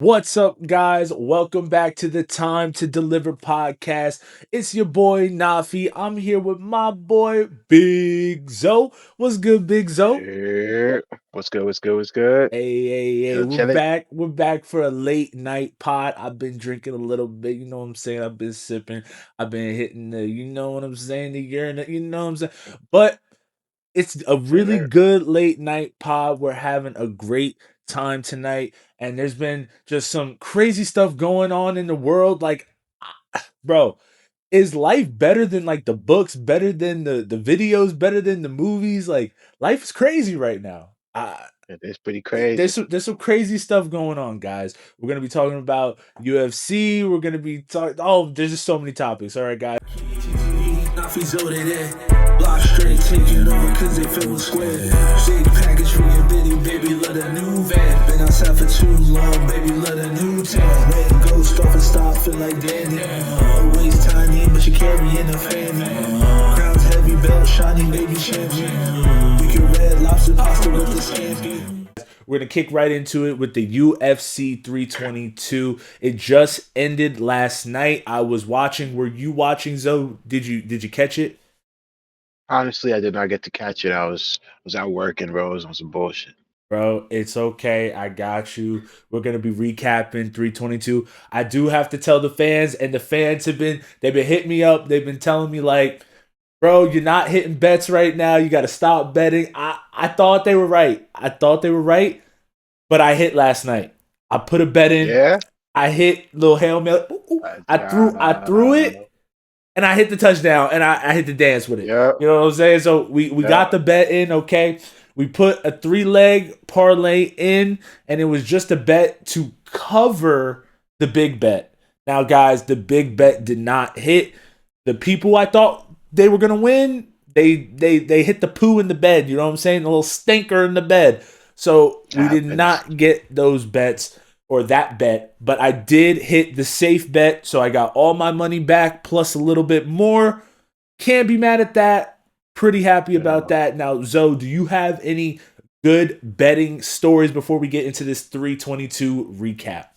What's up, guys? Welcome back to the Time to Deliver podcast. It's your boy Naffy. I'm here with my boy Big Zo. What's good, Big Zo? Yeah. What's good? What's good? What's good? Hey, Chilling, we're chilling. back. We're back for a late night pod. I've been drinking a little bit, you know what I'm saying? I've been sipping. I've been hitting the, you know what I'm saying, the urine, you know what I'm saying? But it's a really Sure. good late night pod. We're having a great time tonight, and there's been just some crazy stuff going on in the world. Like, bro, is life better than like the books, better than the videos, better than the movies? Like, life is crazy right now. It is pretty crazy. There's some crazy stuff going on, guys. We're gonna be talking about UFC. We're gonna be talking. Oh, there's just so many topics. All right, guys. Naffy's loaded in. Block straight, taking over cause they feeling square. Big package for your bitty, baby, let a new van. Been outside for too long, baby, let a new tan. Red ghost off and stop, feel like Danny. Always tiny, but you carrying a family. Crown's heavy, belt shiny, baby champion. We can red lobster pasta with the scampi. We're gonna kick right into it with the UFC 322. It just ended last night. I was watching. Were you watching, Zoe? Did you catch it? Honestly, I did not get to catch it. I was out working, bro. I was on some bullshit. Bro, it's okay. I got you. We're gonna be recapping 322. I do have to tell the fans, and the fans they've been hitting me up. They've been telling me like, bro, you're not hitting bets right now. You gotta stop betting. I thought they were right. I thought they were right, but I hit last night. I put a bet in. Yeah? I hit little Hail Mary. Ooh, ooh. I threw it and I hit the touchdown and I hit the dance with it. Yep. You know what I'm saying? So we got Yep. the bet in, okay. We put a 3-leg parlay in, and it was just a bet to cover the big bet. Now, guys, the big bet did not hit. The people I thought they were gonna win, they hit the poo in the bed. You know what I'm saying? A little stinker in the bed. So It we did happens. not get those bets or that bet, but I did hit the safe bet. So I got all my money back plus a little bit more. Can't be mad at that. Pretty happy about Yeah. that. Now, Zoe, do you have any good betting stories before we get into this 322 recap?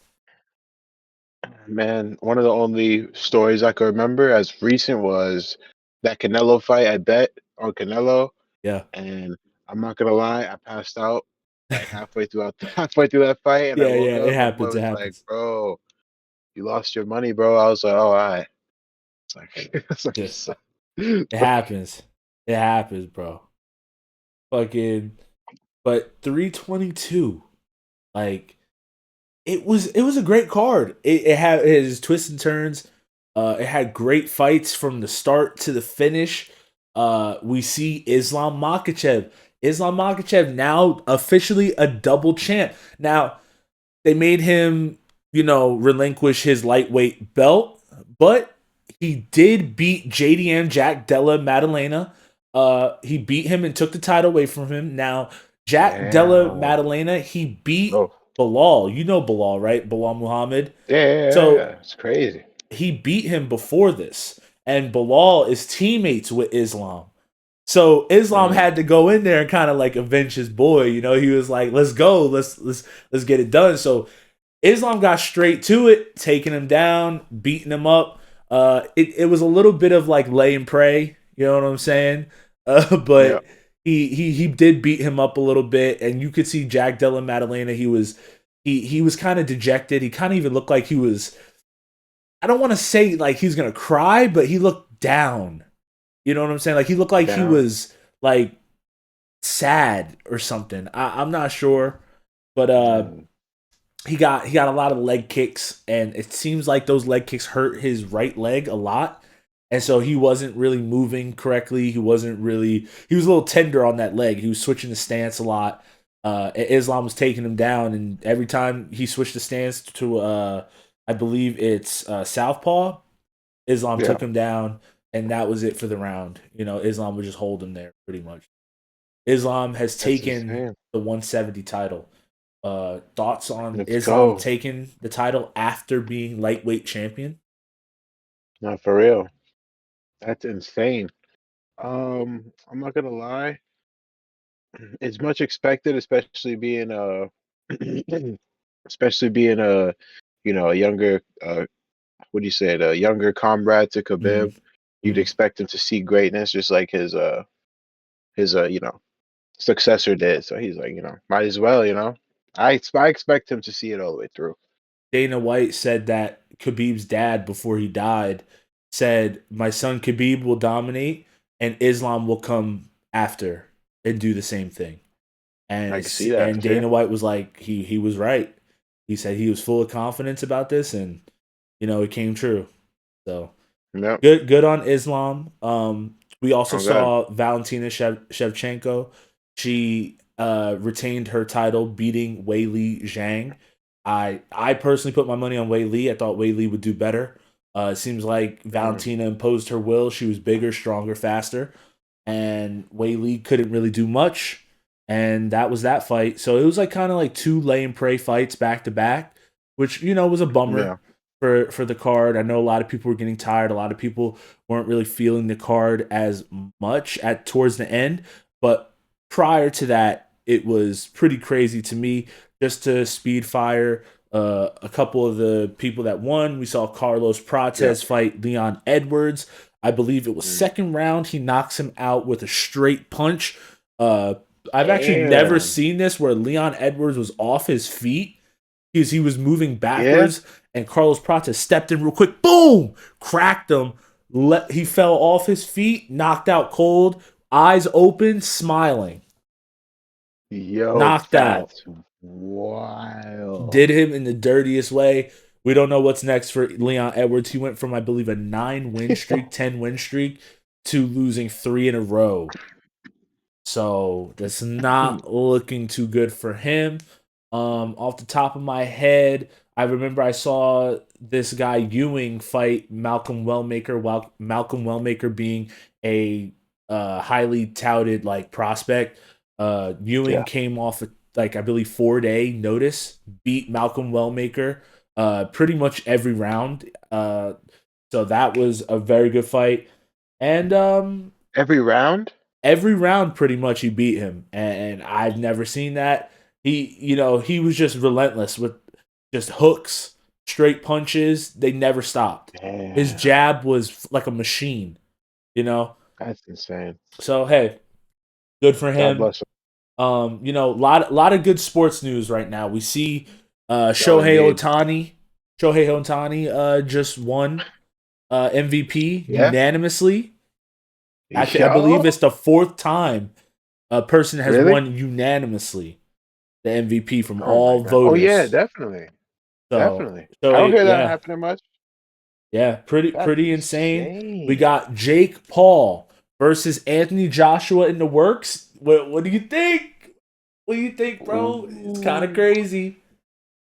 Man, one of the only stories I could remember as recent was that Canelo fight. I bet on Canelo, Yeah. and I'm not gonna lie, I passed out like halfway through that fight, and I Yeah, woke yeah, it up. My happens. boy It was like, happens. "Bro, you lost your money, bro." I was like, "Oh, all right." It's like, it's like, Yeah, so- it happens. It happens, bro. Fucking, but 322, like, it was a great card. It had his twists and turns. It had great fights from the start to the finish. We see Islam Makhachev. Islam Makhachev now officially a double champ. Now they made him, relinquish his lightweight belt, but he did beat JDM Jack Della Maddalena. He beat him and took the title away from him. Now Jack Della Damn. Maddalena, he beat Oh, Bilal. You know Bilal, right? Bilal Muhammad. yeah, yeah, yeah, So yeah. It's crazy. he beat him before this, and Bilal is teammates with Islam. So Islam Mm, had to go in there and kind of like avenge his boy. You know, he was like, "Let's go, let's get it done." So Islam got straight to it, taking him down, beating him up. It was a little bit of like lay and pray, you know what I'm saying? yeah. But he did beat him up a little bit, and you could see Jack Della Maddalena. He was kind of dejected. He kind of even looked like he was. I don't want to say like he's gonna cry, but he looked down. You know what I'm saying? Like he looked like he Down. was like sad or something. I'm not sure, but Mm, he got a lot of leg kicks, and it seems like those leg kicks hurt his right leg a lot, and so he wasn't really moving correctly. He was a little tender on that leg. He was switching the stance a lot. Islam was taking him down, and every time he switched the stance to I believe it's southpaw, Islam yeah. took him down, and that was it for the round. Islam would just hold him there pretty much. Islam has That's taken insane. the 170 title. Thoughts on Let's Islam go. taking the title after being lightweight champion? Not for real. That's insane. I'm not gonna lie. It's much expected, especially being especially being a, a younger, what do you say, a younger comrade to Mm, Khabib. You'd mm. expect him to see greatness, just like his successor did. So he's like, might as well, I expect him to see it all the way through. Dana White said that Khabib's dad, before he died, said, "My son Khabib will dominate, and Islam will come after and do the same thing." I can see that And too. Dana White was like, he was right. He said he was full of confidence about this, and it came true. So Yep. good on Islam. We also Oh god. saw Valentina Shevchenko. She retained her title, beating Wei Li Zhang. I personally put my money on Wei Li. I thought Wei Li would do better. It seems like Mm, Valentina imposed her will. She was bigger, stronger, faster, and Wei Li couldn't really do much. And that was that fight. So it was like kind of like two lay and pray fights back to back, which was a bummer yeah. for the card. I know a lot of people were getting tired. A lot of people weren't really feeling the card as much at towards the end, but prior to that, it was pretty crazy to me. Just to speed fire a couple of the people that won, we saw Carlos Yeah. Prates fight Leon Edwards. I believe it was Mm. second round. He knocks him out with a straight punch. Uh, I've actually never Damn. seen this where Leon Edwards was off his feet because he was moving Yeah. backwards, and Carlos Prates stepped in real quick, boom, cracked him. He fell off his feet, knocked out cold, eyes open, smiling, Yo, knocked out. that's wild. Did him in the dirtiest way. We don't know what's next for Leon Edwards. He went from, I believe, a 9 win streak, 10 win streak, to losing 3 in a row. So that's not looking too good for him. Off the top of my head, I remember I saw this guy Ewing fight Malcolm Wellmaker, while Malcolm Wellmaker being a highly touted like prospect. Ewing Yeah. came off like I believe 4 day notice, beat Malcolm Wellmaker pretty much every round. So that was a very good fight. And Every round? every round pretty much he beat him, and I've never seen that. He was just relentless with just hooks, straight punches. They never stopped. His Damn. jab was like a machine, you know. That's insane. So hey, good for God him. bless him. Lot of good sports news right now. We see Oh, indeed. Shohei Otani just won MVP Yeah. unanimously. I believe Yo. it's the fourth time a person has Really? won unanimously the MVP from Oh my all god. Oh yeah, voters. definitely. So, Definitely. so I don't hear that yeah, happening much. yeah, That's pretty insane. We insane. got Jake Paul versus Anthony Joshua in the works. What do you think? What do you think, bro? It's kind of Ooh. crazy.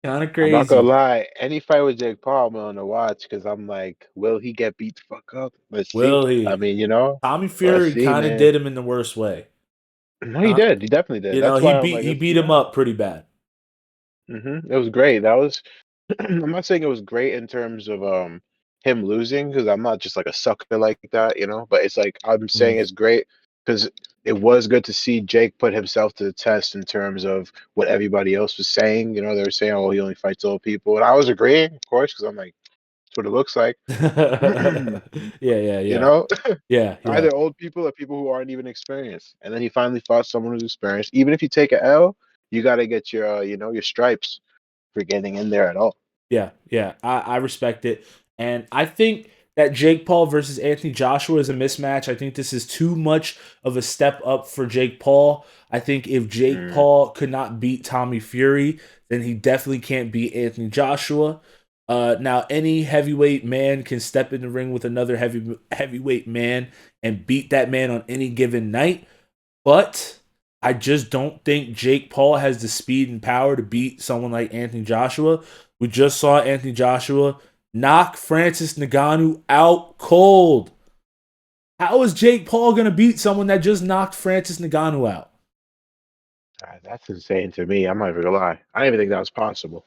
Kind of I'm not gonna crazy. lie. Any fight with Jake Paul, I'm willing to watch because I'm like, will he get beat the fuck up? Let's see. Will I he? mean, Tommy let's Fury see, kind of man. did him in the worst way. No, he did. He definitely did. That's He why I'm beat like, he let's beat see him that. up pretty bad. It was great. That was. I'm not saying it was great in terms of him losing because I'm not just like a sucker like that, But it's like I'm saying Mm. it's great because it was good to see Jake put himself to the test in terms of what everybody else was saying. They were saying, "Oh, he only fights old people," and I was agreeing, of course, because I'm like, "That's what it looks like." Yeah, yeah, you yeah, know, yeah, yeah, either old people or people who aren't even experienced. And then he finally fought someone who's experienced. Even if you take a L, you got to get your, your stripes for getting in there at all. yeah, yeah. I respect it, and I think that Jake Paul versus Anthony Joshua is a mismatch. I think this is too much of a step up for Jake Paul. I think if Jake Mm. Paul could not beat Tommy Fury, then he definitely can't beat Anthony Joshua. Now, any heavyweight man can step in the ring with another heavyweight man and beat that man on any given night. But I just don't think Jake Paul has the speed and power to beat someone like Anthony Joshua. We just saw Anthony Joshua knock Francis Ngannou out cold. How is Jake Paul going to beat someone that just knocked Francis Ngannou out? That's insane to me. I'm not even gonna lie. I didn't even think that was possible.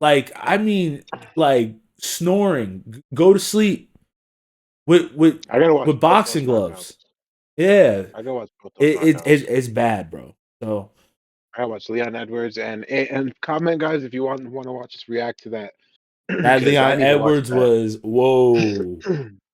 Like, I mean, like snoring, go to sleep with with I gotta watch with both those boxing knockouts. gloves. Yeah, I gotta watch both those knockouts. it's bad, bro. So I watched Leon Edwards and comment, guys, if you want to watch us react to that That because I Leon need to watch Edwards that. was whoa.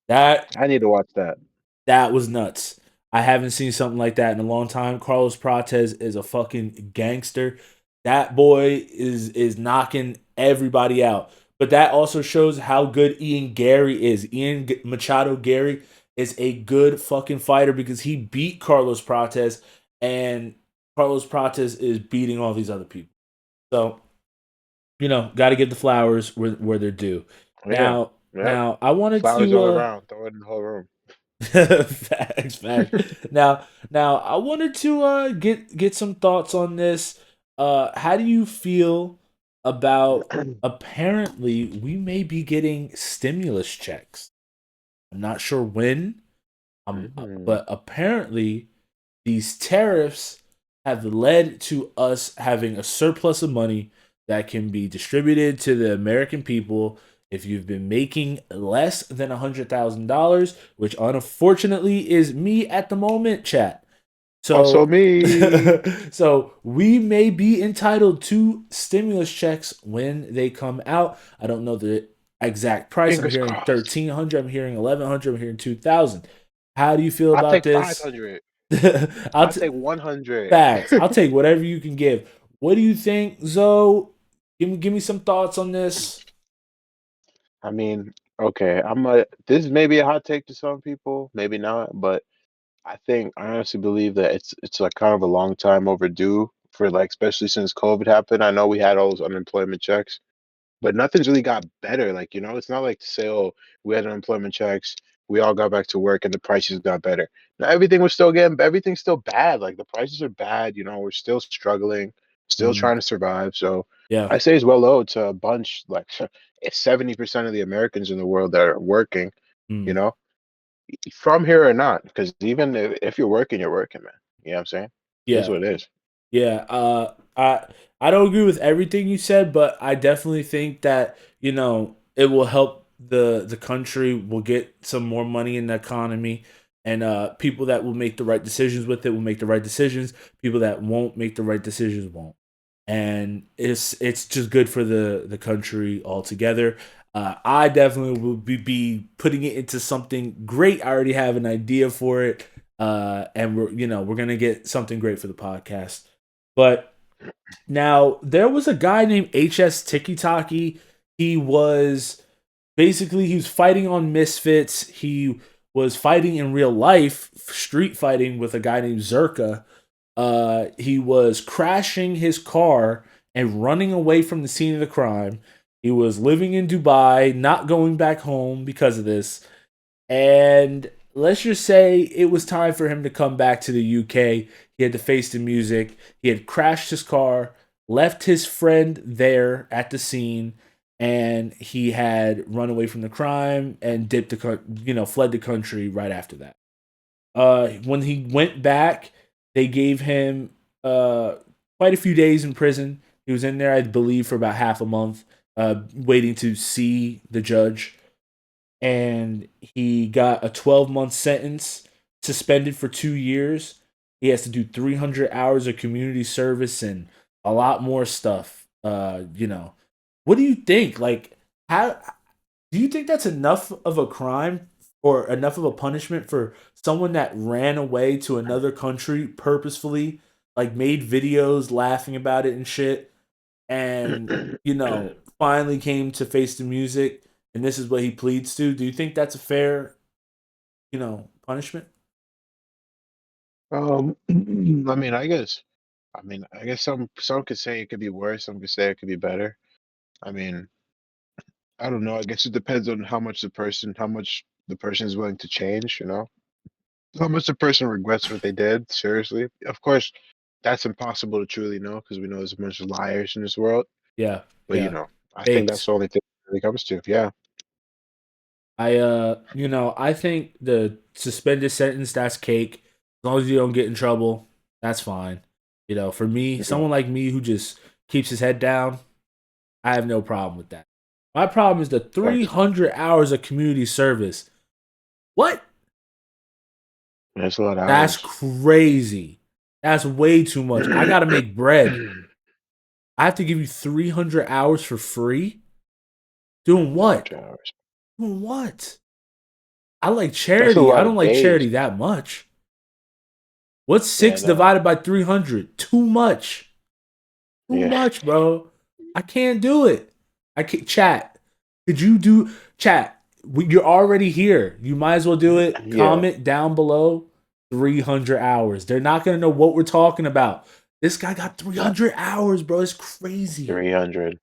That I need to watch that. that was nuts. I haven't seen something like that in a long time. Carlos Prates is a fucking gangster. That boy is knocking everybody out. But that also shows how good Ian Gary is. Machado Gary is a good fucking fighter because he beat Carlos Prates, and Carlos Prates is beating all these other people. So, got to give the flowers where they're due. Yeah, Now, yep. now I wanted Flowers to all around. Throw it in the whole room. facts. Now, I wanted to get some thoughts on this. How do you feel about apparently we may be getting stimulus checks? I'm not sure when, Mm. but apparently these tariffs have led to us having a surplus of money that can be distributed to the American people if you've been making less than $100,000, which unfortunately is me at the moment, chat. Also So, me. so we may be entitled to stimulus checks when they come out. I don't know the exact price. I'm Fingers hearing crossed. 1,300. I'm hearing 1,100. I'm hearing 2,000. How do you feel I'll about take this? 500. I'll I'll t- take 100. Facts. I'll take whatever you can give. What do you think, Zoe? Give me some thoughts on this. I mean, okay, this may be a hot take to some people, maybe not, but I honestly believe that it's like kind of a long time overdue for like especially since COVID happened. I know we had all those unemployment checks, but nothing's really got better. Like, it's not like to say, oh, we had unemployment checks, we all got back to work and the prices got better. Now everything's still bad. Like the prices are bad, we're still struggling, still Mm, trying to survive. So yeah. I say it's well owed to a bunch like 70% of the Americans in the world that are working, you Mm, know, from here or not. Because even if you're working, man. You know what I'm saying? It is yeah. what it is. Yeah, I don't agree with everything you said, but I definitely think that it will help the country. Will get some more money in the economy, and people that will make the right decisions with it will make the right decisions. People that won't make the right decisions won't, and it's just good for the country altogether. I definitely will be putting it into something great. I already have an idea for it, and we're gonna get something great for the podcast. But now there was a guy named HS Tiki Taki. He was he was fighting on Misfits. He was fighting in real life, street fighting with a guy named Zerka. He was crashing his car and running away from the scene of the crime. He was living in Dubai, not going back home because of this. And let's just say it was time for him to come back to the UK. He had to face the music. He had crashed his car, left his friend there at the scene, and he had run away from the crime and fled the country right after that. When he went back, they gave him quite a few days in prison. He was in there, I believe, for about half a month, waiting to see the judge, and he got a 12-month sentence, suspended for 2 years. He has to do 300 hours of community service and a lot more stuff. What do you think? Like, how do you think that's enough of a crime or enough of a punishment for someone that ran away to another country purposefully, like made videos laughing about it and shit, and finally came to face the music, and this is what he pleads to? Do you think that's a fair punishment? I mean, I guess some could say it could be worse. Some could say it could be better. I mean, I don't know. I guess it depends on how much the person is willing to change. How much the person regrets what they did. Seriously, of course, that's impossible to truly know because we know there's a bunch of liars in this world. Yeah, But yeah. I think that's Fakes. the only thing it really comes to. Yeah. I think the suspended sentence, that's cake. As long as you don't get in trouble, that's fine. For me, Yeah. someone like me who just keeps his head down, I have no problem with that. My problem is the Thanks. 300 hours of community service. What? That's a lot of That's hours. crazy. That's way too much. I gotta make bread. I have to give you 300 hours for free? Doing what? 300 hours. Doing what? I like That's a charity. I lot don't of like days. charity that much. What's Yeah, 6 no. divided by 300? Too much. Too Yeah. much, bro. I can't do it. I can't. Chat. Could you do chat? You're already here. You might as well do it. Yeah. Comment down below. 300 hours. They're not gonna know what we're talking about. This guy got No. 300 hours, bro. It's crazy. 300.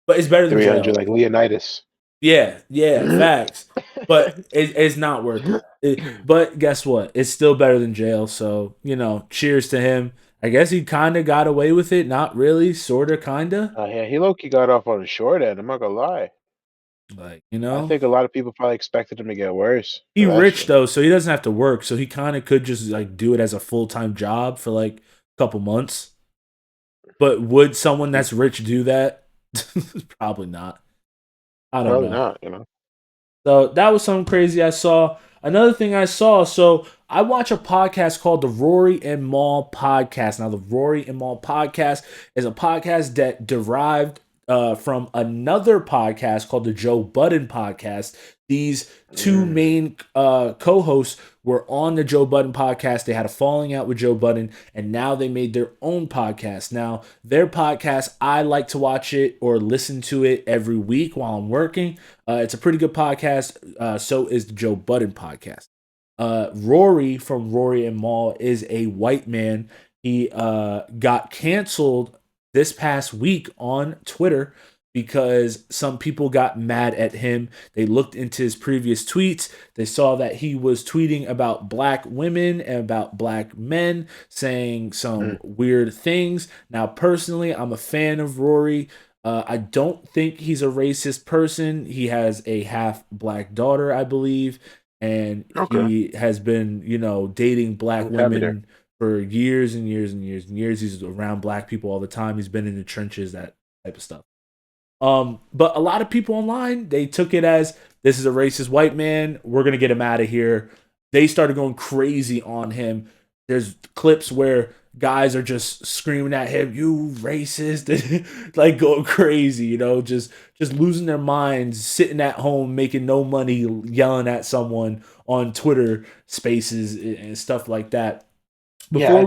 But it's better than 300 jail. like Leonidas. Yeah, facts. But it's not worth it. But guess what? It's still better than jail. So, cheers to him. I guess he kind of got away with it. Not really. Sort of, kind of. Yeah, he low-key got off on a short end. I'm not gonna lie. Like, I think a lot of people probably expected him to get worse he for that rich, shit. though, so he doesn't have to work. So he kind of could just, like, do it as a full-time job for, like, a couple months. But would someone that's rich do that? Probably not. I don't Probably know. not, So that was something crazy I saw. Another thing I saw, so I watch a podcast called the Rory and Maul Podcast. Now, the Rory and Maul Podcast is a podcast that derived from another podcast called the Joe Budden Podcast. These two main co-hosts were on the Joe Budden podcast. They had a falling out with Joe Budden, and now they made their own podcast. Now, their podcast, I like to watch it or listen to it every week while I'm working. It's a pretty good podcast. So is the Joe Budden podcast. Rory from Rory and Maul is a white man. He got canceled this past week on Twitter because some people got mad at him. They looked into his previous tweets. They saw that he was tweeting about black women and about black men, saying some weird things. Now, personally, I'm a fan of Rory. I don't think he's a racist person. He has a half black daughter, I believe, and Okay. he has been, dating black I'm happy there. women for years and years and years and years. He's around black people all the time. He's been in the trenches, that type of stuff. But a lot of people online, they took it as, this is a racist white man. We're going to get him out of here. They started going crazy on him. There's clips where guys are just screaming at him, "You racist," like going crazy, just losing their minds, sitting at home, making no money, yelling at someone on Twitter spaces and stuff like that. Yeah.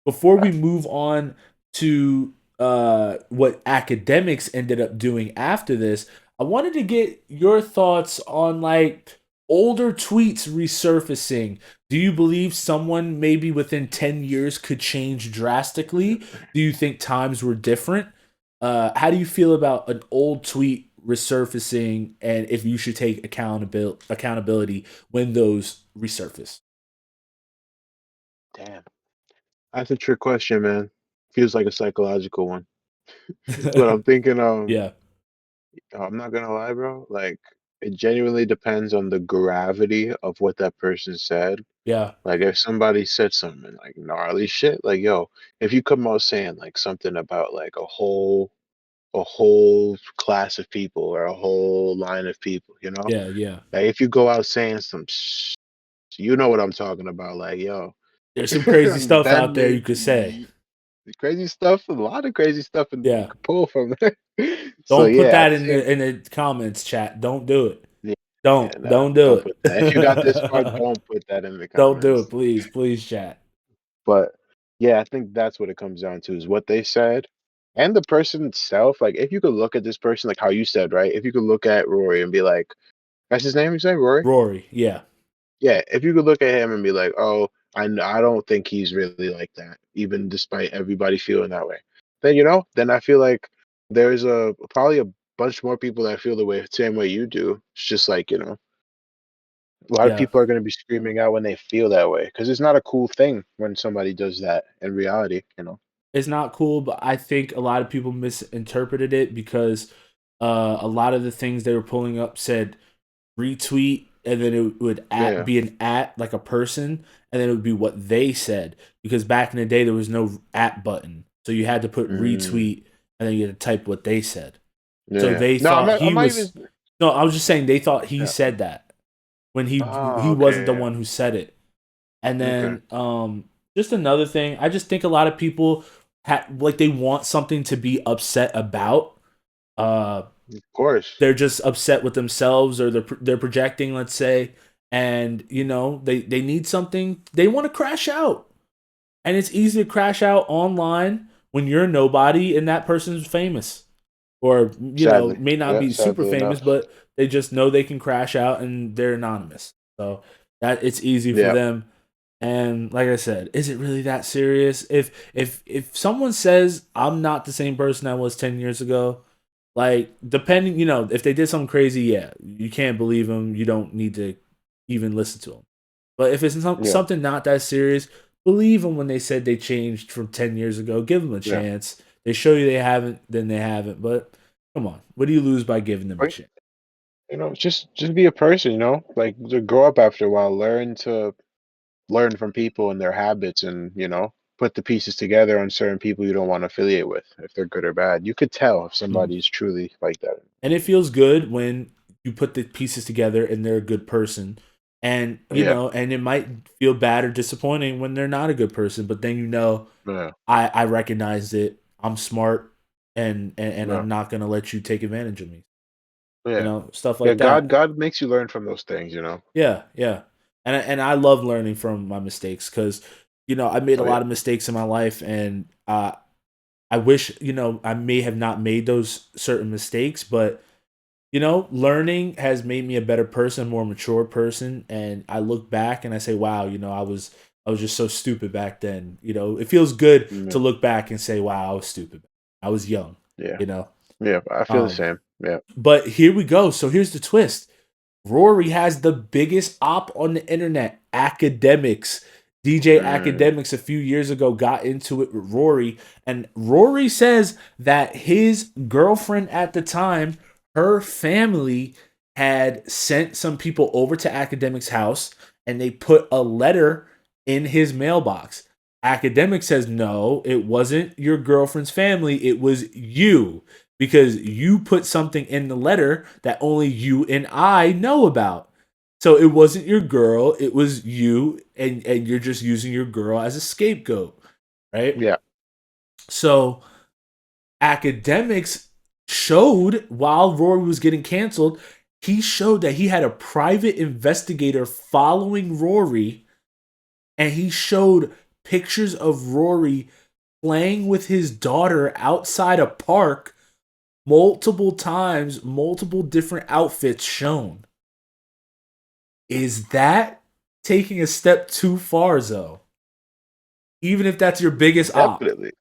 Before we move on to what academics ended up doing after this, I wanted to get your thoughts on, like, older tweets resurfacing. Do you believe someone maybe within 10 years could change drastically? Do you think times were different? How do you feel about an old tweet resurfacing, and if you should take accountability when those resurface? Damn. That's a trick question, man. Feels like a psychological one. But I'm thinking, Yeah, I'm not gonna lie, bro. Like, it genuinely depends on the gravity of what that person said. yeah, Like, if somebody said something like gnarly shit, like, yo, if you come out saying like something about like a whole class of people or a whole line of people, yeah. like if you go out saying some, you know what I'm talking about, like, yo, There's some crazy stuff out then there you could say. the crazy stuff, a lot of crazy stuff, and you Yeah. could pull from there. So Don't put yeah, I that in think the comments, chat. Don't do it. yeah, yeah, Don't nah, don't do don't put that. If you got this far, it. don't put that in the Don't do it, comments. please, chat. But yeah, I think that's what it comes down to is what they said and the person itself. Like, if you could look at this person, like how you said, right? If you could look at Rory and be like, that's his name, you say, Rory? Rory, yeah. Yeah, if you could look at him and be like, oh, I don't think he's really like that, even despite everybody feeling that way. Then then I feel like there's probably a bunch more people that feel the same way you do. It's just like, a lot of Yeah. people are going to be screaming out when they feel that way because it's not a cool thing when somebody does that in reality. It's not cool, but I think a lot of people misinterpreted it because a lot of the things they were pulling up said retweet, and then it would Yeah. be an at, like a person, and then it would be what they said. Because back in the day, there was no at button, so you had to put retweet, and then you had to type what they said. So Yeah. they No, thought he I'm not was. even. No, I was just saying they thought he Yeah. said that when he Oh, wasn't the okay. one who said it. And Okay. then just another thing. I just think a lot of people like they want something to be upset about. Uh, Of course. they're just upset with themselves, or they're projecting, let's say, and they need something. They want to crash out, and it's easy to crash out online when you're nobody and that person's famous, or Sadly. may not Yeah, be super sadly famous, enough. but they just know they can crash out and they're anonymous. So that it's easy for Yeah. them. And like I said, is it really that serious? If someone says I'm not the same person I was 10 years ago, like depending, if they did something crazy, yeah, you can't believe them. You don't need to even listen to them. But if it's Yeah. something not that serious, believe them when they said they changed from 10 years ago. Give them a Yeah. chance. They show you they haven't, then they haven't. But come on, what do you lose by giving them a Right. chance? Just be a person, like to grow up after a while, learn from people and their habits and, put the pieces together on certain people you don't want to affiliate with, if they're good or bad. You could tell if Mhm. somebody is truly like that. And it feels good when you put the pieces together and they're a good person. And Yeah. and it might feel bad or disappointing when they're not a good person, but then Yeah. I recognize it. I'm smart, and Yeah. I'm not gonna let you take advantage of me. Yeah. Stuff Yeah, like God that. God makes you learn from those things. Yeah, yeah. And I love learning from my mistakes because I made a Oh yeah. lot of mistakes in my life, and I wish I may have not made those certain mistakes, but learning has made me a better person, more mature person, and I look back and I say, wow, I was just so stupid back then. It feels good Yeah. to look back and say, wow, I was stupid. I was young. Yeah. You know. Yeah. I feel the Um, same. Yeah. but here we go. So here's the twist. Rory has the biggest op on the internet, Academics. DJ Mm, Academics a few years ago got into it with Rory, and Rory says that his girlfriend at the time, her family had sent some people over to Academics' house and they put a letter in his mailbox. Academic says, no, it wasn't your girlfriend's family, it was you because you put something in the letter that only you and I know about. So it wasn't your girl, it was you, and you're just using your girl as a scapegoat, right? yeah. So Academics showed while Rory was getting canceled, he showed that he had a private investigator following Rory, and he showed pictures of Rory playing with his daughter outside a park multiple times, multiple different outfits shown. Is that taking a step too far, Zoe? Even if that's your biggest op. Definitely.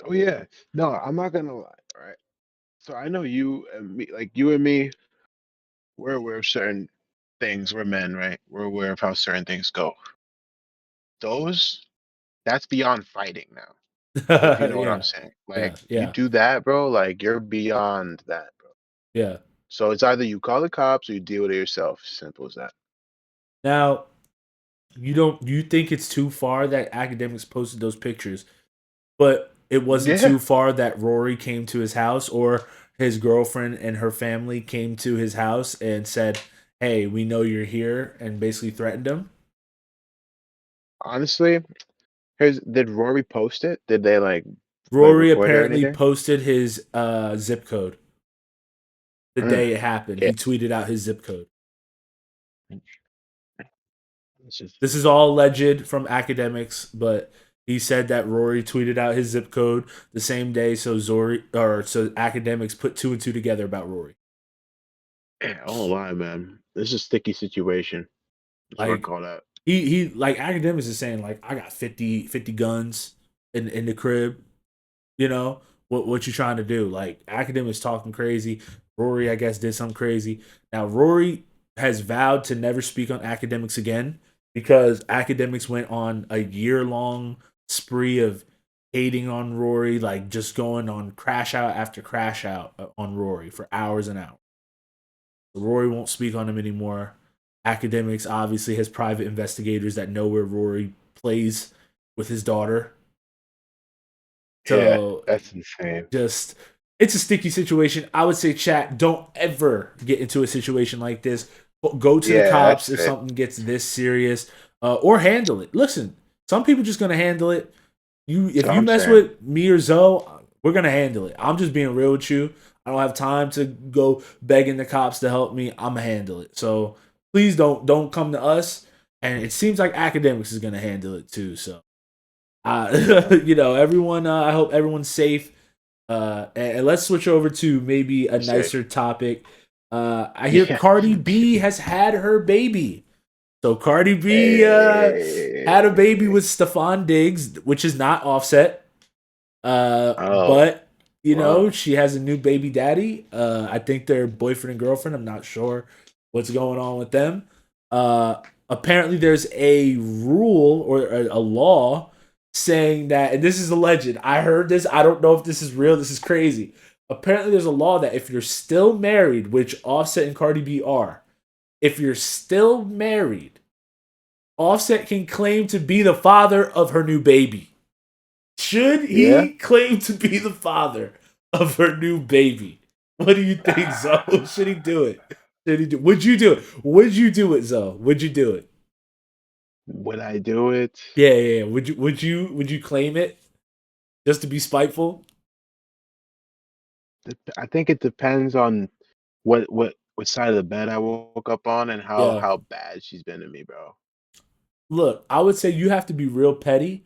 Oh yeah. No, I'm not gonna lie. All right. So I know you and me, like you and me, we're aware of certain things. We're men, right? We're aware of how certain things go. Those, that's beyond fighting now. If you know what I'm Yeah, saying. yeah, Like you yeah, do that, bro, like you're beyond that, bro. yeah. So it's either you call the cops or you deal with it yourself. Simple as that. Now, you think it's too far that Academics posted those pictures, but it wasn't Yeah. too far that Rory came to his house, or his girlfriend and her family came to his house and said, "Hey, we know you're here," and basically threatened him. Honestly, did Rory post it? Did they like Rory record it or apparently anything? posted his zip code the Mm, day it happened. yeah. He tweeted out his zip code. It's just This is all alleged from Academics, but he said that Rory tweeted out his zip code the same day, so so Academics put two and two together about Rory. I won't lie, man. This is a sticky situation. That's what I Like call that. he like Academics is saying like I got 50 guns in the crib. You know what you trying to do? Like Academics talking crazy. Rory, I guess, did something crazy. Now Rory has vowed to never speak on Academics again because Academics went on a year-long spree of hating on Rory, like just going on crash out after crash out on Rory for hours and hours. Rory won't speak on him anymore. Academics obviously has private investigators that know where Rory plays with his daughter. Yeah, So that's insane. just it's a sticky situation. I would say, chat, don't ever get into a situation like this. Go to the Yeah, cops that's if it. something gets this serious, or handle it. Listen, Some people just gonna handle it. If So you I'm mess saying, with me or Zoe, we're gonna handle it. I'm just being real with you. I don't have time to go begging the cops to help me. I'm gonna handle it. So please don't come to us. And it seems like academics is gonna handle it too. So yeah, everyone. I hope everyone's safe. And let's switch over to maybe a be safe. nicer topic. I hear Yeah. Cardi B has had her baby. So Cardi B had a baby Hey. with Stephon Diggs, which is not Offset. Oh, But wow. she has a new baby daddy. I think they're boyfriend and girlfriend. I'm not sure what's going on with them. Apparently, there's a rule or a law saying that, and this is a legend. I heard this. I don't know if this is real. This is crazy. Apparently, there's a law that if you're still married, which Offset and Cardi B are, if you're still married, Offset can claim to be the father of her new baby. Should Yeah. he claim to be the father of her new baby? What do you think, Zoe? Should he do it? Would you do it? Would you do it, Zoe? Would you do it? Would I do it? Yeah. Would you claim it just to be spiteful? I think it depends on what side of the bed I woke up on and how Yeah. how bad she's been to me, bro. Look, I would say you have to be real petty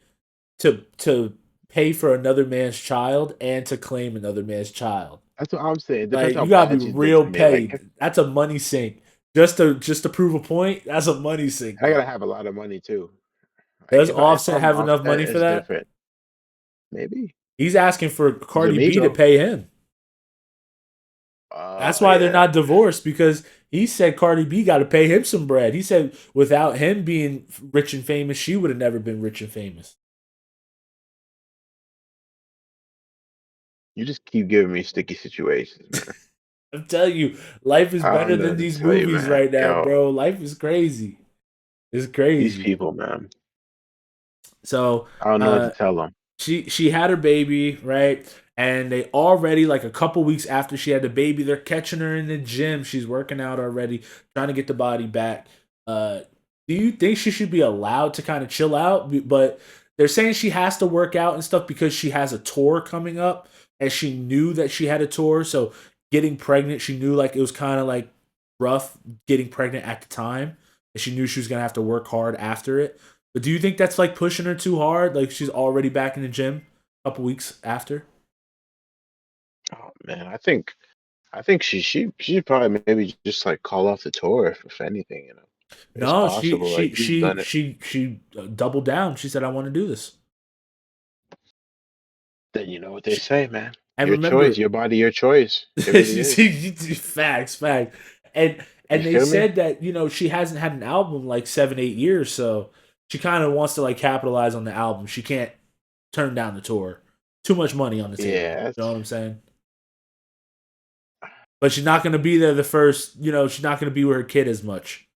to pay for another man's child and to claim another man's child. That's what I'm saying. It depends Like how you gotta be bad she's been to real me. Like petty. That's a money sink. Just to prove a point, that's a money sink, I bro. gotta have a lot of money too. Like Does if Offset I'm have enough Offset, money for it's that? different. Maybe He's asking for he's Cardi B to amigo. pay him. That's why they're Yeah. not divorced because he said Cardi B got to pay him some bread. He said without him being rich and famous, she would have never been rich and famous. You just keep giving me sticky situations, man. I'm telling you, life is I better don't know than what to these tell you, movies man. right now, Yo, bro. Life is crazy. It's these crazy. people, man. So, I don't know what to uh, tell them. she had her baby, right? And they already like a couple weeks after she had the baby, they're catching her in the gym. She's working out already, trying to get the body back. Uh, do you think she should be allowed to kind of chill out? But they're saying she has to work out and stuff because she has a tour coming up, and she knew that she had a tour. So getting pregnant, she knew like it was kind of like rough getting pregnant at the time, and she knew she was gonna have to work hard after it. But do you think that's like pushing her too hard? Like she's already back in the gym a couple weeks after? Oh man, I think she should probably maybe just like call off the tour if anything, it's No, she possible. Like she she's she done it. she she doubled down. She said, "I want to do this." Then you know what they say, man. And Your choice, remember, your body, your choice. It really she is. facts, and You and they feel me? said that she hasn't had an album like 7 8 years, so she kind of wants to like capitalize on the album. She can't turn down the tour. Too much money on the table. Yeah, You know what I'm saying? But she's not going to be there the first. She's not going to be with her kid as much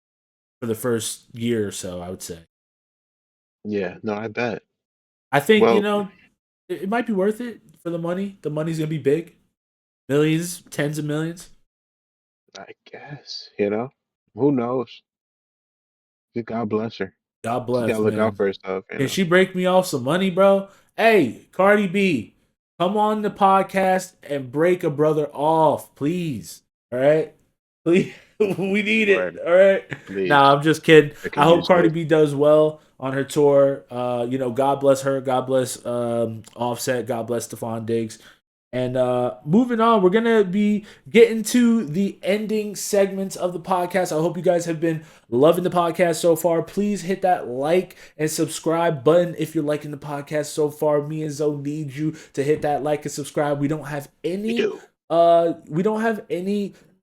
for the first year or so. I would say. yeah. No, I bet. I think Well, it might be worth it for the money. The money's gonna be big, millions, tens of millions. I guess who knows? God bless her. God She bless, gotta look out man. for herself. Can she break me off some money, bro? Hey, Cardi B, come on the podcast and break a brother off, please. All right, please. We need it. Word, All right. please. Nah, I'm just kidding. I I could hope use Cardi this. B does well on her tour. God bless her. God bless Offset. God bless Stephon Diggs. And moving on, we're going to be getting to the ending segments of the podcast. I hope you guys have been loving the podcast so far. Please hit that like and subscribe button if you're liking the podcast so far. Me and Zoe need you to hit that like and subscribe. We don't have We any do.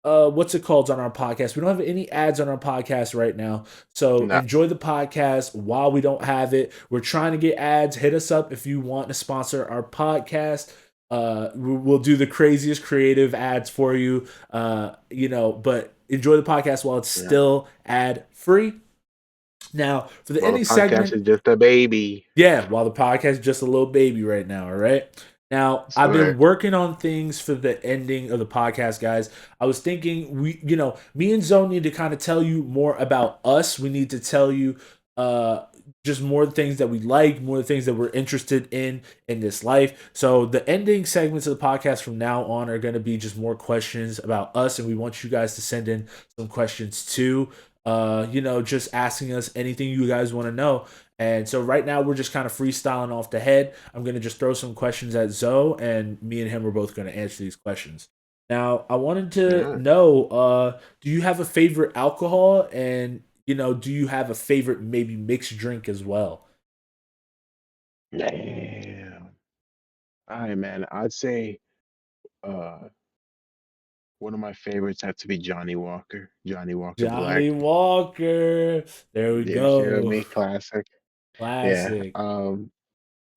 what's it called on our podcast. We don't have any ads on our podcast right now. So Nah. enjoy the podcast while we don't have it. We're trying to get ads. Hit us up if you want to sponsor our podcast. We'll do the craziest creative ads for you. But enjoy the podcast while it's still ad free. Now, for the Well, the ending podcast segment, is just a baby. yeah, while the podcast is just a little baby right now, all right? Now, I've been Sir. working on things for the ending of the podcast, guys. I was thinking me and Zoe need to kind of tell you more about us. We need to tell you just more things that we like, more things that we're interested in this life. So the ending segments of the podcast from now on are going to be just more questions about us, and we want you guys to send in some questions too. Just asking us anything you guys want to know. And so right now we're just kind of freestyling off the head. I'm gonna just throw some questions at Zoe, and me and him are both gonna answer these questions. Now, I wanted to Yeah. know, do you have a favorite alcohol, and do you have a favorite maybe mixed drink as well? Damn. All right, man. I'd say uh one of my favorites have to be Johnny Walker. Johnny Walker Black. Johnny Walker. There we You feel go. me? Classic. Yeah. Classic.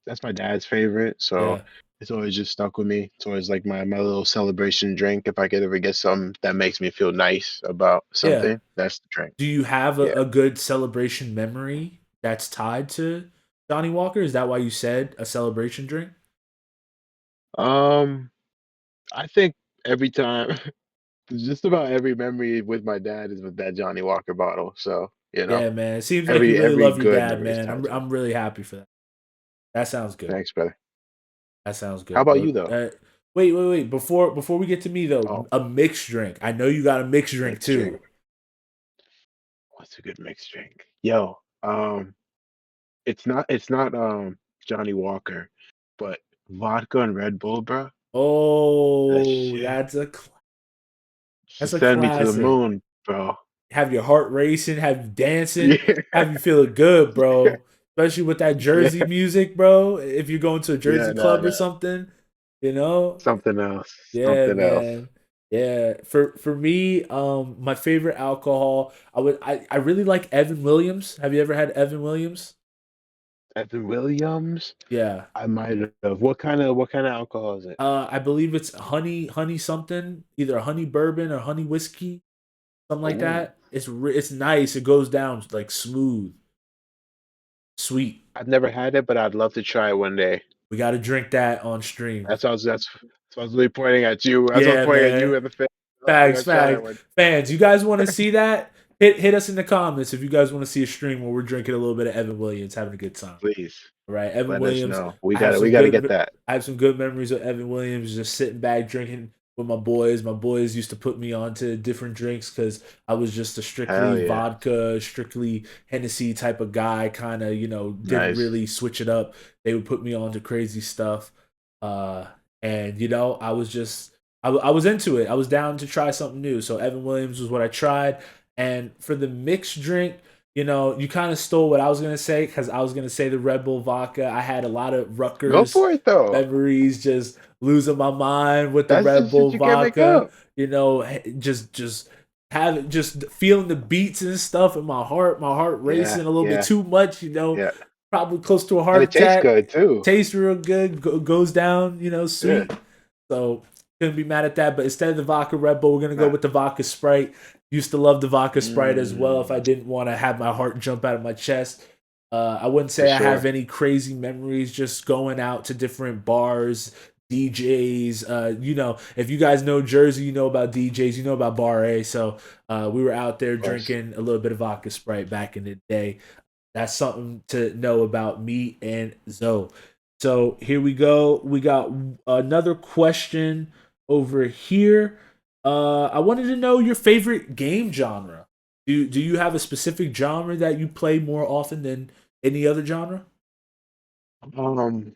That's my dad's favorite, so Yeah. it's always just stuck with me. It's always like my little celebration drink. If I could ever get something that makes me feel nice about Yeah. something, that's the drink. Do you have Yeah. a good celebration memory that's tied to Johnny Walker? Is that why you said a celebration drink? Um, I think every time, just about every memory with my dad is with that Johnny Walker bottle. So, Yeah, man. It seems like you really every love your good dad, memory is man. tied I'm to it. I'm really happy for that. That sounds good. Thanks, brother. That sounds How good, about bro. you though? Wait. Before we get to me though, Oh, a mixed drink. I know you got a mixed drink mixed drink. too. What's a good mixed drink? Yo, it's not Johnny Walker, but vodka and Red Bull, bro. That Oh, shit that's should a send me to the classic. moon, bro. Have your heart racing, have you dancing, Yeah, have you feeling good, yeah, bro. Especially with that yeah, Jersey music, bro. If you're going to a yeah. Jersey No, club or no, something, you know. something else, Yeah, something else. man. Yeah. For me, my favorite alcohol, I really like Evan Williams. Have you ever had Evan Williams? Evan Williams, Yeah. I might have. What kind of alcohol is it? I believe it's honey something, either a honey bourbon or honey whiskey, something like Oh, that. It's nice. It goes down like smooth, sweet. I've never had it, but I'd love to try it one day. We got to drink that on stream. That's why I was really pointing at you. That's why I was Yeah, pointing at man. you and the fan. Oh, we Facts, gotta try that facts. one. Fans, you guys want to see that? Hit us in the comments if you guys want to see a stream where we're drinking a little bit of Evan Williams, having a good time. Please All right, Evan let us Williams. know. We I have gotta we some gotta get good. that. I have some good memories of Evan Williams just sitting back drinking with my boys. My boys used to put me on to different drinks because I was just a strictly Hell yeah. vodka, strictly Hennessy type of guy. Kind of, didn't Nice. really switch it up. They would put me on to crazy stuff, uh, and I was just I was into it. I was down to try something new. So Evan Williams was what I tried. And for the mixed drink, you kind of stole what I was gonna say because I was gonna say the Red Bull vodka. I had a lot of Go Rutgers for it though. memories, just losing my mind with the That's Red just Bull shit you can't make vodka. up. Just having just feeling the beats and stuff in my heart Yeah, racing a little bit yeah, too much. yeah. Probably close to a And heart it tastes attack. good too. Tastes real good, goes down, Yeah. sweet. So couldn't be mad at that. But instead of the vodka Red Bull, we're gonna go Nah. with the vodka Sprite. Used to love the vodka Sprite as well. If I Mm, didn't want to have my heart jump out of my chest, I wouldn't for say I have sure. any crazy memories. Just going out to different bars, DJs. If you guys know Jersey, you know about DJs, you know about Bar A. So we were out there Of course. drinking a little bit of vodka Sprite back in the day. That's something to know about me and Zoe. So here we go. We got another question over here. I wanted to know your favorite game genre. Do you have a specific genre that you play more often than any other genre? Um,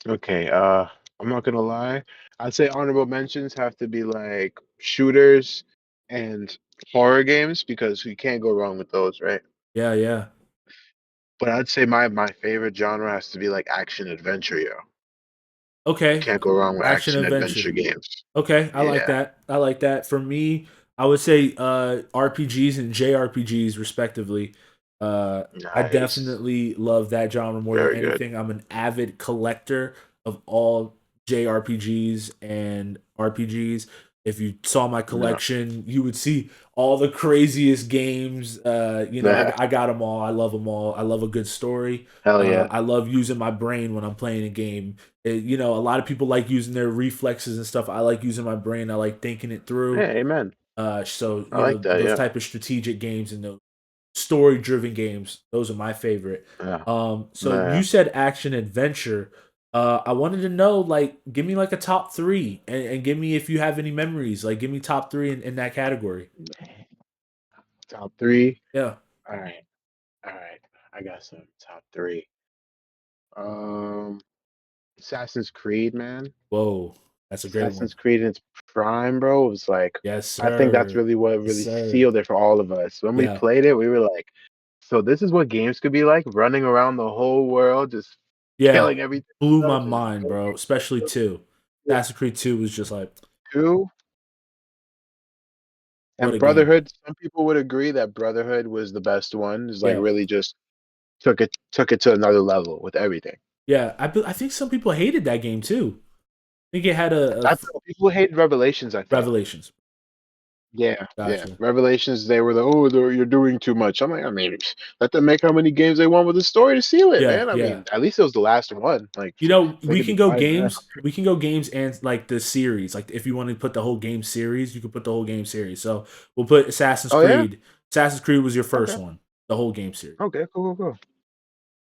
okay, I'm not gonna lie. I'd say honorable mentions have to be like shooters and horror games because you can't go wrong with those, right? Yeah, yeah. But I'd say my favorite genre has to be like action adventure, yo. Okay. Can't go wrong with Action action adventure. adventure games. Okay, I like Yeah, that. I like that. For me, I would say RPGs and JRPGs respectively. Uh I nice. definitely love that genre more than Very good. anything. I'm an avid collector of all JRPGs and RPGs. If you saw my No. collection, you would see all the craziest games. Yeah. I got them all. I love them all. I love a good story. Hell yeah. I love using my brain when I'm playing a game. A lot of people like using their reflexes and stuff. I like using my brain. I like thinking it Yeah, through. amen. So I like that, those yeah. type of strategic games and those. story-driven games. Those are my favorite. Yeah, So you man. said action adventure. I wanted to know, like, give me like a top three, and give me if you have any memories. Like, give me top three in that category. Top three. Yeah. All right, all right. I got some top three. Um, Assassin's Creed, man. Whoa, that's a great one. Assassin's Creed in its prime, bro, was like, Yes, I think that's sir. really what Yes, really sir. sealed it for all of us. When we Yeah. played it, we were like, so this is what games could be like, running around the whole world, just Yeah. killing everything Blew my stuff, just mind, bro. Especially two. yeah. Assassin's Creed 2 was just like, Two. what a And game. Brotherhood, some people would agree that Brotherhood was the best one. It's like Yeah. really just took it to another level with everything. Yeah. I think some people hated that game too. I think it had I thought people hated Revelations, I think. Revelations. Yeah, yeah. Gotcha. Revelations, they were the you're doing too much. I'm like, I mean, let them make how many games they want with the story to seal it, Yeah, man. I yeah. mean, at least it was the last one. Like You know, they could divide it up. We can go games and like the series. Like if you want to put the whole game series, you could put the whole game series. So we'll put Assassin's Oh yeah? Creed. Assassin's Creed was your Okay. first one, the whole game series. Okay, cool, cool, cool.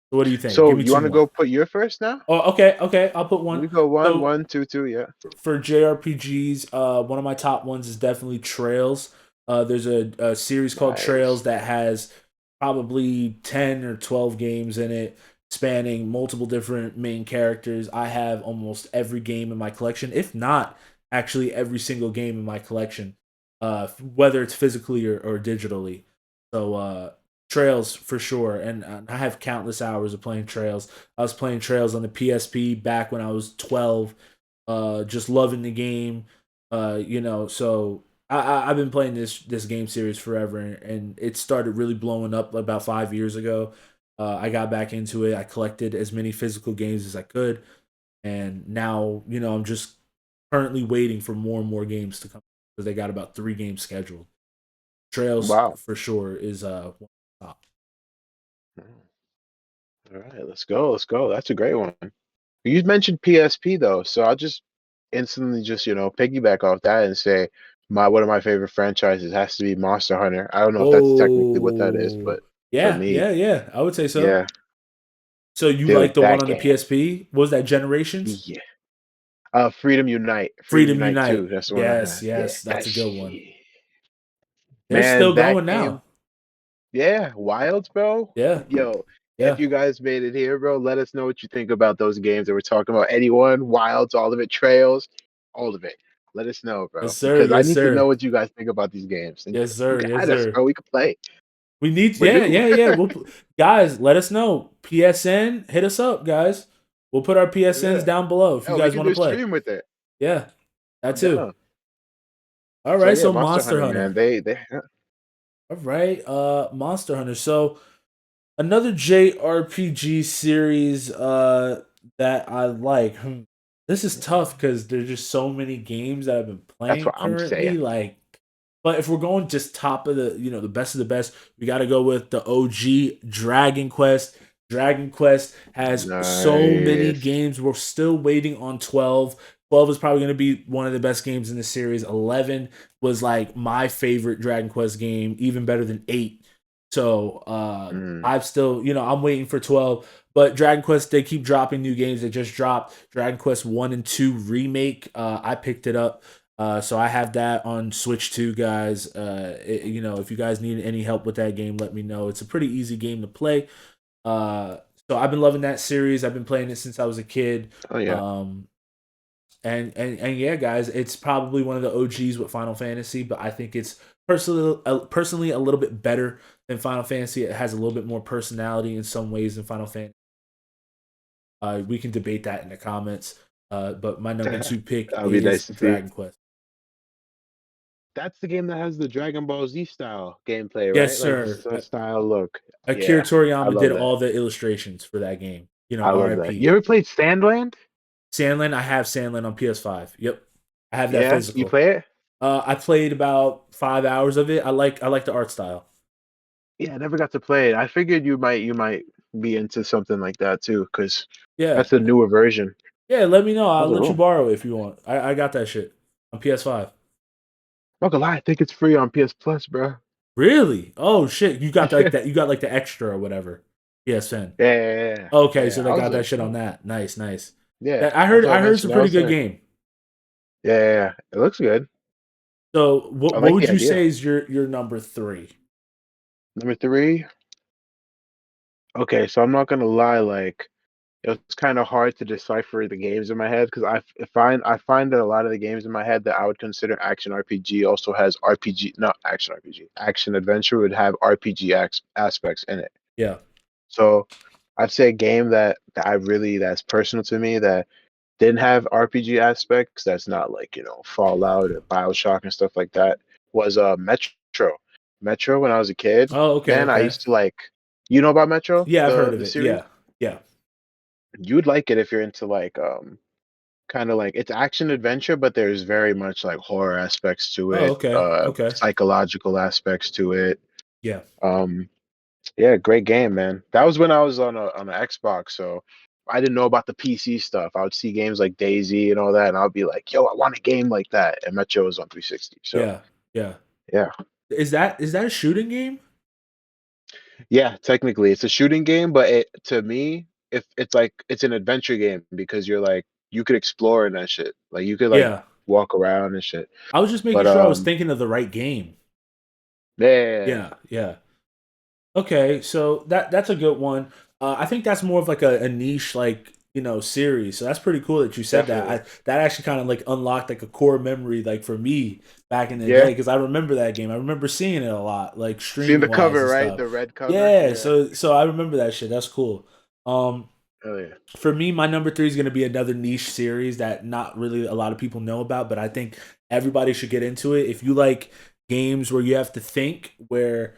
So what do you think? Give So me you two want to more. go put your first now? Oh, okay, okay. I'll put one. We go one, So one, two, two, yeah. for JRPGs, one of my top ones is definitely Trails. There's a series called Nice. Trails that has probably 10 or 12 games in it, spanning multiple different main characters. I have almost every game in my collection, if not actually every single game in my collection, whether it's physically or digitally. So Trails for sure, and I have countless hours of playing Trails. I was playing Trails on the PSP back when I was 12, just loving the game. So I've been playing this game series forever, and it started really blowing up about 5 years ago. I got back into it. I collected as many physical games as I could, and now I'm just currently waiting for more and more games to come because they got about 3 games scheduled. Trails Wow. for sure is one of the top. All right, let's go. Let's go. That's a great one. You mentioned PSP though, so I'll just instantly just, piggyback off that and say my one of my favorite franchises has to be Monster Hunter. I don't know if that's technically what that is, Oh, but for yeah, me, yeah, yeah. I would say so. yeah, So you like dude, the one that on the game. PSP? What was that Generations? Yeah. Freedom Unite. Freedom Freedom Unite 2. Unite. That's the one I Yes, had. Yeah, yes, that's that a good one. shit. They're still Man, that going game. now. Yeah, Wilds, bro. Yeah, Yo, if yeah. you guys made it here, bro, let us know what you think about those games that we're talking about. Anyone, Wilds, all of it, Trails, all of it. Let us know, Yes, bro, sir. because I Yes, need to know sir. what you guys think about these games. And Yes, you sir. Yes, got us, sir. bro. We can play. We need, We're yeah, due. yeah, yeah. Guys, let us know. PSN, hit us up, guys. We'll put our PSNs Yeah. down below if you Oh, we guys can want do to a play. stream with it. Yeah, that I'm too. down. All So right, yeah, so Monster Monster Hunter, man. Hunter. They All right, Monster Hunter. So another JRPG series that I like. This is tough because there's just so many games that I've been that's playing what I'm currently. saying. Like, but if we're going just top of the best of the best, we got to go with the OG Dragon Quest. Dragon Quest has so many Nice. games. We're still waiting on 12. 12 is probably going to be one of the best games in the series. 11 was like my favorite Dragon Quest game, even better than 8. So Mm. I've still, I'm waiting for 12. But Dragon Quest, they keep dropping new games. They just dropped Dragon Quest 1 and 2 Remake. I picked it up. So I have that on Switch 2, guys. If you guys need any help with that game, let me know. It's a pretty easy game to play. So I've been loving that series. I've been playing it since I was a kid. Oh yeah. And yeah, guys, it's probably one of the OGs with Final Fantasy, but I think it's personally a little bit better than Final Fantasy. It has a little bit more personality in some ways than Final Fantasy. We can debate that in the comments. But my number 2 pick That would be is nice to see. Dragon Quest. That's the game that has the Dragon Ball Z style gameplay, Yes, right? Like the sir. style look. Akira Yeah, I Toriyama did love that. all the illustrations for that game. I love that. RIP. You ever played Sandland? Sandland, I have Sandland on PS5. Yep. I have that Yeah, you physical. play it? I played about 5 hours of it. I like the art style. Yeah, I never got to play it. I figured you might be into something like that too, because Yeah. that's a newer version. Yeah, let me know. I'll That's a let you cool. borrow it if you want. I got that shit on PS5. Not gonna lie, I think it's free on PS Plus, bro. Really? Oh shit! You got like that? You got like the extra or whatever? PSN. Okay, so Yeah. they I was got that like, shit on oh, that. Nice, nice. yeah. That I That's heard. what I I heard it's a mentioned. I pretty was good like, game. yeah. It looks good. So, I what like would the you idea. say is your number three? Number three. Okay, so I'm not gonna lie, like it's kind of hard to decipher the games in my head because I find that a lot of the games in my head that I would consider action RPG also has RPG, not action RPG, action adventure would have RPG aspects in it. Yeah. So I'd say a game that I really that's personal to me that didn't have RPG aspects, that's not like, Fallout or BioShock and stuff like that, was Metro. Metro when I was a kid, Oh, okay, man, I okay. used to like, you know about Metro, Yeah, I've heard the of the it. series? Yeah, yeah. You'd like it if you're into like kind of like it's action adventure, but there's very much like horror aspects to Oh, it, okay, okay. psychological aspects to it. Yeah, Um, yeah, great game, man. That was when I was on an Xbox, so I didn't know about the PC stuff. I would see games like Daisy and all that, and I'd be like, "Yo, I want a game like that." And Metro was on 360, so yeah, yeah. yeah, Is that a shooting game? yeah. Technically, it's a shooting game, but to me, if it's like it's an adventure game because you're like you could explore and that shit. Like you could like Yeah. walk around and shit. I was just making But sure I was thinking of the right game. yeah, Yeah, yeah. Okay, so that's a good one. I think that's more of like a niche like series. So that's pretty cool that you said that. definitely. That actually kind of like unlocked like a core memory like for me back in the day Yeah, because I remember that game. I remember seeing it a lot like seeing streaming the wise cover, and right? stuff. The red cover. Yeah, Yeah. so I remember that shit. That's cool. Um, Oh yeah. for me, my number three is going to be another niche series that not really a lot of people know about, but I think everybody should get into it. If you like games where you have to think, where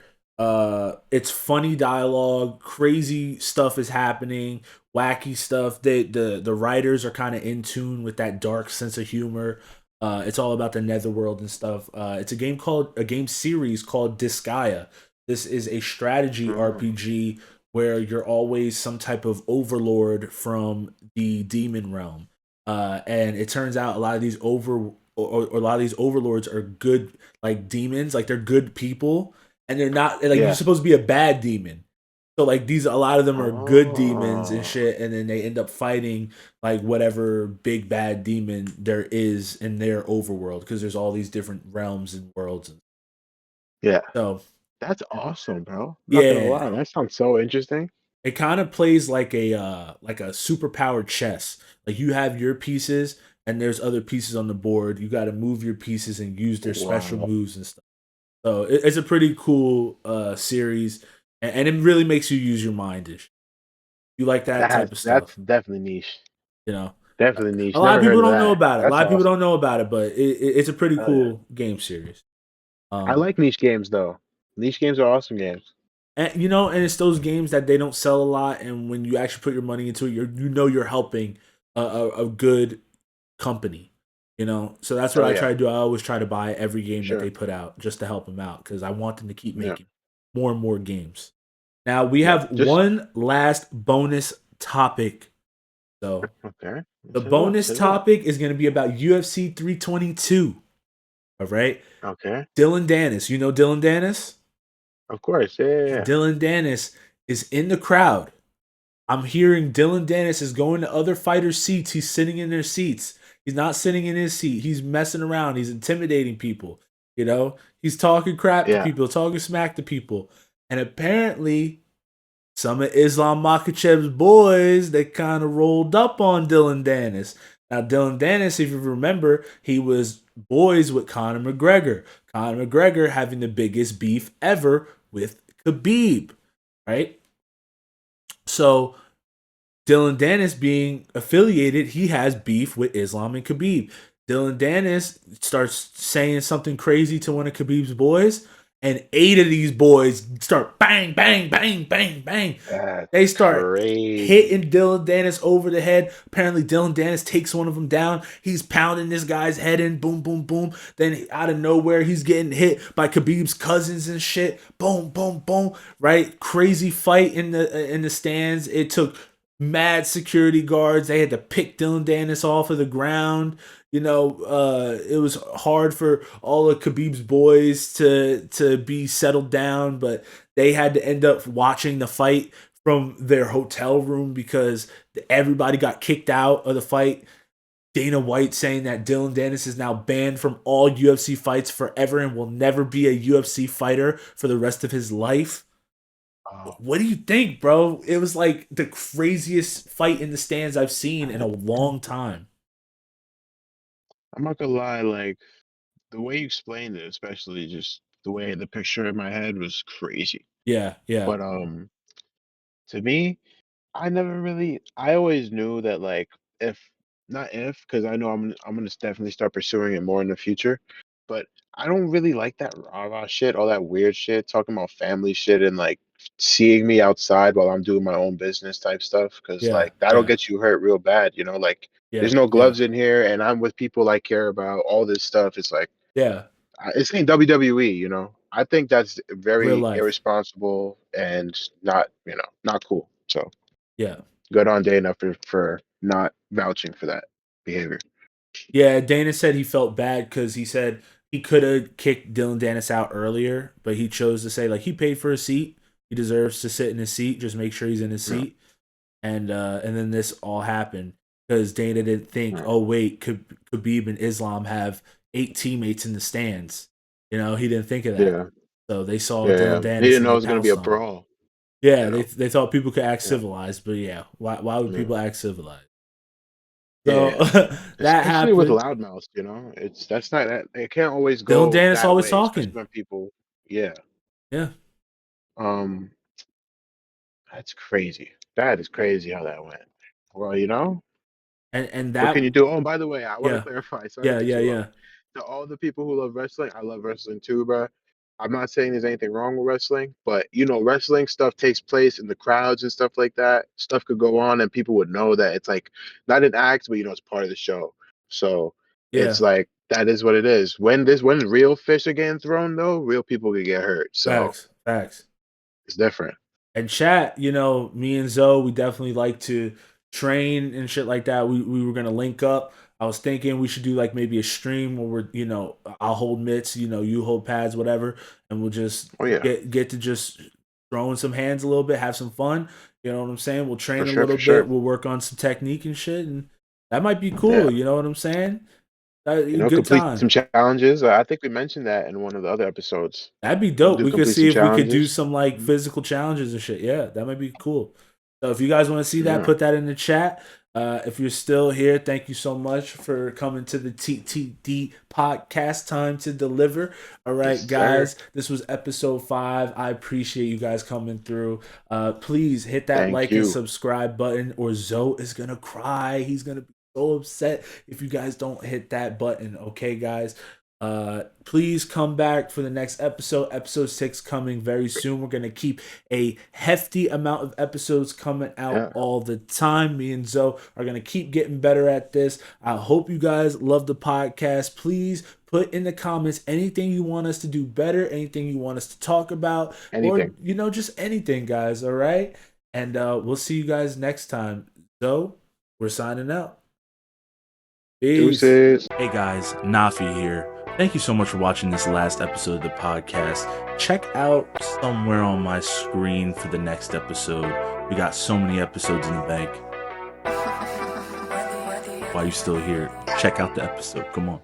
it's funny dialogue, crazy stuff is happening, wacky stuff. The writers are kind of in tune with that dark sense of humor. It's all about the netherworld and stuff. It's a game series called Disgaea. This is a strategy Oh, RPG where you're always some type of overlord from the demon realm. And it turns out a lot of these or a lot of these overlords are good like demons, like they're good people, and they're not like you're yeah. supposed to be a bad demon. So like these a lot of them are good demons and Oh, shit, and then they end up fighting like whatever big bad demon there is in their overworld because there's all these different realms and worlds. yeah. So That's awesome, bro. Not gonna yeah, lie, that sounds so interesting. it kind of plays like a super powered chess. Like you have your pieces and there's other pieces on the board. You got to move your pieces and use their special Wow. moves and stuff. So it's a pretty cool series, and it really makes you use your mind. Ish. You like that type of That's stuff, definitely niche. you know. Definitely A niche. lot of Never heard people of don't know that. about it. A That's lot of people don't awesome. know about it, but it's a pretty Oh yeah. cool game series. I Um, like niche games though. Niche games are awesome games. and and it's those games that they don't sell a lot, and when you actually put your money into it, you're helping a good company. So that's what Oh I yeah, try to do. I always try to buy every for game that they sure. put out just to help them out because I want them to keep Yeah, making more and more games. Now we yeah. have Just one last bonus topic. So okay. the Set it up. bonus Set it up. topic is going to be about UFC 322. All right, Okay. Dylan Dennis. You know Dylan Dennis? Of course. Yeah, yeah, yeah. Dylan Dennis is in the crowd. I'm hearing Dylan Dennis is going to other fighters' seats. He's sitting in their seats. He's not sitting in his seat. He's messing around. He's intimidating people. He's talking crap to Yeah. people, talking smack to people. And apparently, some of Islam Makhachev's boys, they kind of rolled up on Dylan Dennis. Now, Dylan Dennis, if you remember, he was boys with Conor McGregor. Conor McGregor having the biggest beef ever with Khabib, right? So Dylan Dennis being affiliated, he has beef with Islam and Khabib. Dylan Dennis starts saying something crazy to one of Khabib's boys, and 8 of these boys start bang, bang, bang, bang, bang. That's They start crazy. hitting Dylan Dennis over the head. Apparently, Dylan Dennis takes one of them down. He's pounding this guy's head in, boom, boom, boom. Then out of nowhere, he's getting hit by Khabib's cousins and shit. Boom, boom, boom. Right, crazy fight in the stands. It took mad security guards. They had to pick Dylan Dennis off of the ground. You know, it was hard for all of Khabib's boys to be settled down, but they had to end up watching the fight from their hotel room because everybody got kicked out of the fight. Dana White saying that Dylan Dennis is now banned from all UFC fights forever and will never be a UFC fighter for the rest of his life. What do you think, bro? It was like the craziest fight in the stands I've seen in a long time. I'm not gonna lie, like the way you explained it, especially just the way the picture in my head was crazy. Yeah, yeah, But to me, I always knew that like if not if because I know I'm gonna definitely start pursuing it more in the future, but I don't really like that rah-rah shit, all that weird shit, talking about family shit and like seeing me outside while I'm doing my own business type stuff, because yeah, like that'll yeah, get you hurt real bad, you know, like yeah, there's no yeah, gloves in here and I'm with people I care about, all this stuff. It's like yeah. it's ain't WWE, you know. I think that's Real very life. irresponsible and not, not cool. So Yeah. good on Dana for not vouching for that behavior. Yeah, Dana said he felt bad because he said he could have kicked Dylan Dennis out earlier, but he chose to say like he paid for a seat. He deserves to sit in his seat. Just make sure he's in his Yeah, seat. And then this all happened because Dana didn't think, yeah, oh wait, Khabib and Islam have 8 teammates in the stands. You know, he didn't think of that. yeah, So they saw yeah. Dylan He Dennis didn't and know they it was gonna be a pounced on him. brawl. Yeah, You know. they thought people could act Yeah, civilized, but yeah, why would yeah, people act civilized? So yeah. that Especially with happened. loudmouths, you know. That's not that it can't always Dylan go Dennis that always way, especially talking. when people. Yeah. Yeah, Um. That's crazy. That is crazy how that went. Well, you know. and What that can you do? Oh, and by the way, I want to yeah, clarify. Sorry to yeah, cut yeah, you off. yeah, To all the people who love wrestling, I love wrestling too, bro. I'm not saying there's anything wrong with wrestling, but wrestling stuff takes place in the crowds and stuff like that. Stuff could go on, and people would know that it's like not an act, but it's part of the show. So it's yeah. like that is what it is. When real fish are getting thrown, though, real people could get hurt. So Facts, facts. it's different. And chat, me and Zoe, we definitely like to train and shit like that. We were gonna link up. I was thinking we should do like maybe a stream where I'll hold mitts, you hold pads, whatever, and we'll just Oh yeah, get to just throwing some hands a little bit, have some fun. You know what I'm saying? We'll for train a sure, little for bit, sure. we'll work on some technique and shit, and that might be Yeah. cool. You know what I'm saying? Good Complete time. some challenges. I think we mentioned that in one of the other episodes. That'd be We'll dope. do We could complete see some if we could do challenges. some like Mhm. physical challenges and shit. Yeah, that might be cool. So if you guys want to see that, Yeah. put that in the chat. If you're still here, thank you so much for coming to the TTD podcast. Time to deliver. All Yes, right, sir. guys, this was episode 5. I appreciate you guys coming through. Please hit that Thank like and you. subscribe button, or Zoe is gonna cry. He's gonna be so upset if you guys don't hit that button. Okay, guys. Please come back for the next episode 6 coming very soon. We're gonna keep a hefty amount of episodes coming out Yeah. all the time. Me and Zoe are gonna keep getting better at this. I hope you guys love the podcast. Please put in the comments anything you want us to do better, anything you want us to talk about, or Anything. just anything, guys. All right, and we'll see you guys next time. Zoe, we're signing out. Peace. Deuces. Hey guys, Naffy here. Thank you so much for watching this last episode of the podcast. Check out somewhere on my screen for the next episode. We got so many episodes in the bank. While you're still here, check out the episode. Come on.